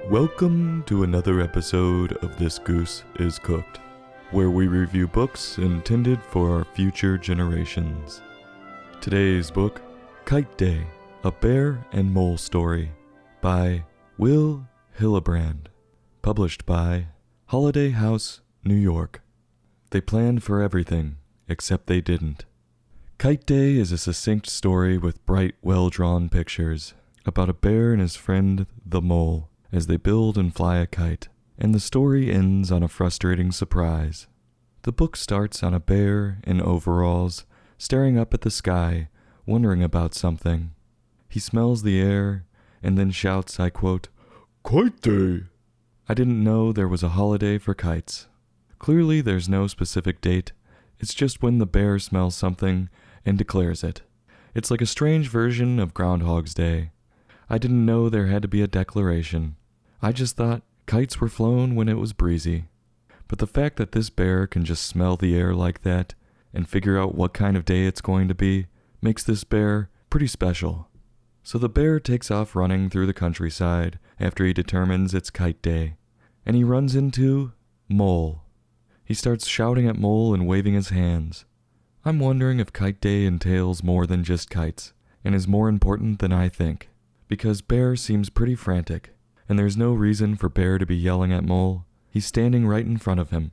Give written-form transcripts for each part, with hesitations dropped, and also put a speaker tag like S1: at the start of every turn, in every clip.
S1: Welcome to another episode of This Goose is Cooked, where we review books intended for our future generations. Today's book, Kite Day, A Bear and Mole Story, by Will Hillenbrand, published by Holiday House, New York. They planned for everything, except they didn't. Kite Day is a succinct story with bright, well-drawn pictures about a bear and his friend, the mole, as they build and fly a kite, and the story ends on a frustrating surprise. The book starts on a bear in overalls, staring up at the sky, wondering about something. He smells the air, and then shouts, I quote, "Kite Day!" I didn't know there was a holiday for kites. Clearly there's no specific date, it's just when the bear smells something and declares it. It's like a strange version of Groundhog's Day. I didn't know there had to be a declaration. I just thought kites were flown when it was breezy. But the fact that this bear can just smell the air like that and figure out what kind of day it's going to be makes this bear pretty special. So the bear takes off running through the countryside after he determines it's Kite Day, and he runs into Mole. He starts shouting at Mole and waving his hands. I'm wondering if Kite Day entails more than just kites, and is more important than I think, because Bear seems pretty frantic, and there's no reason for Bear to be yelling at Mole. He's standing right in front of him.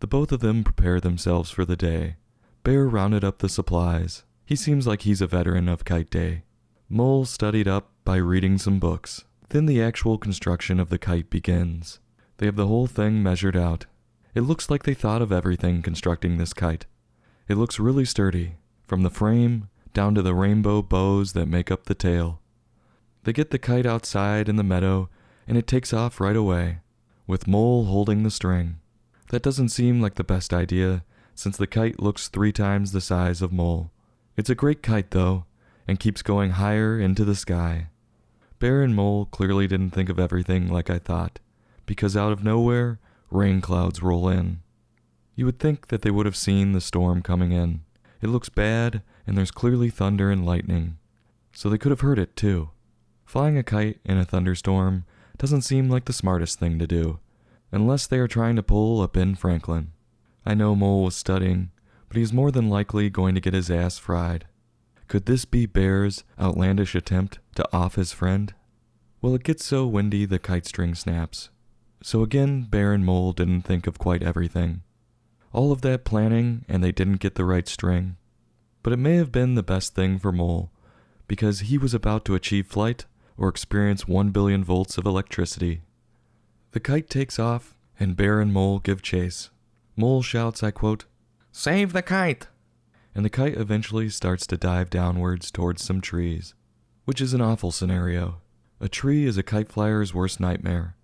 S1: The both of them prepare themselves for the day. Bear rounded up the supplies. He seems like he's a veteran of Kite Day. Mole studied up by reading some books. Then the actual construction of the kite begins. They have the whole thing measured out. It looks like they thought of everything constructing this kite. It looks really sturdy, from the frame down to the rainbow bows that make up the tail. They get the kite outside in the meadow, and it takes off right away, with Mole holding the string. That doesn't seem like the best idea, since the kite looks 3 times the size of Mole. It's a great kite, though, and keeps going higher into the sky. Bear and Mole clearly didn't think of everything like I thought, because out of nowhere, rain clouds roll in. You would think that they would have seen the storm coming in. It looks bad, and there's clearly thunder and lightning, so they could have heard it too. Flying a kite in a thunderstorm doesn't seem like the smartest thing to do, unless they are trying to pull a Ben Franklin. I know Mole was studying, but he's more than likely going to get his ass fried. Could this be Bear's outlandish attempt to off his friend? Well, it gets so windy the kite string snaps. So again, Bear and Mole didn't think of quite everything. All of that planning, and they didn't get the right string. But it may have been the best thing for Mole, because he was about to achieve flight or experience 1 billion volts of electricity. The kite takes off, and Bear and Mole give chase. Mole shouts, I quote, "Save the kite!" And the kite eventually starts to dive downwards towards some trees, which is an awful scenario. A tree is a kite flyer's worst nightmare.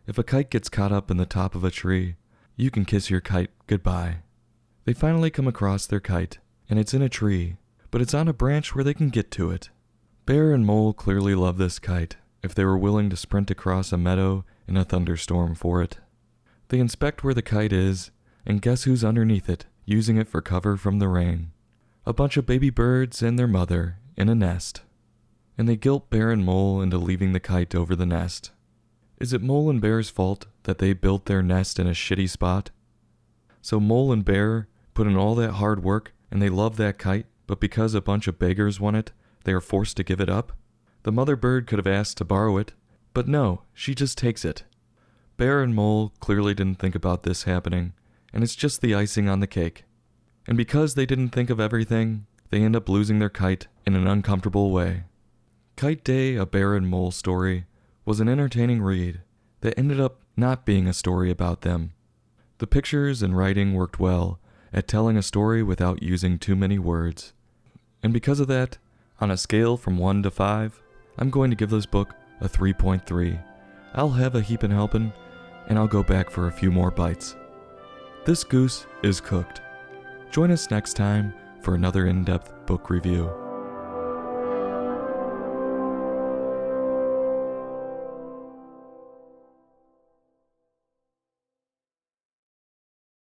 S1: If a kite gets caught up in the top of a tree, you can kiss your kite goodbye. They finally come across their kite, and it's in a tree, but it's on a branch where they can get to it. Bear and Mole clearly love this kite, if they were willing to sprint across a meadow in a thunderstorm for it. They inspect where the kite is, and guess who's underneath it, using it for cover from the rain? A bunch of baby birds and their mother in a nest. And they guilt Bear and Mole into leaving the kite over the nest. Is it Mole and Bear's fault that they built their nest in a shitty spot? So Mole and Bear put in all that hard work and they love that kite, but because a bunch of beggars want it, they are forced to give it up? The mother bird could have asked to borrow it, but no, she just takes it. Bear and Mole clearly didn't think about this happening, and it's just the icing on the cake. And because they didn't think of everything, they end up losing their kite in an uncomfortable way. Kite Day, A Bear and Mole Story was an entertaining read that ended up not being a story about them. The pictures and writing worked well at telling a story without using too many words. And because of that, on a scale from 1 to 5, I'm going to give this book a 3.3. I'll have a heapin' helpin', and I'll go back for a few more bites. This goose is cooked. Join us next time for another in-depth book review.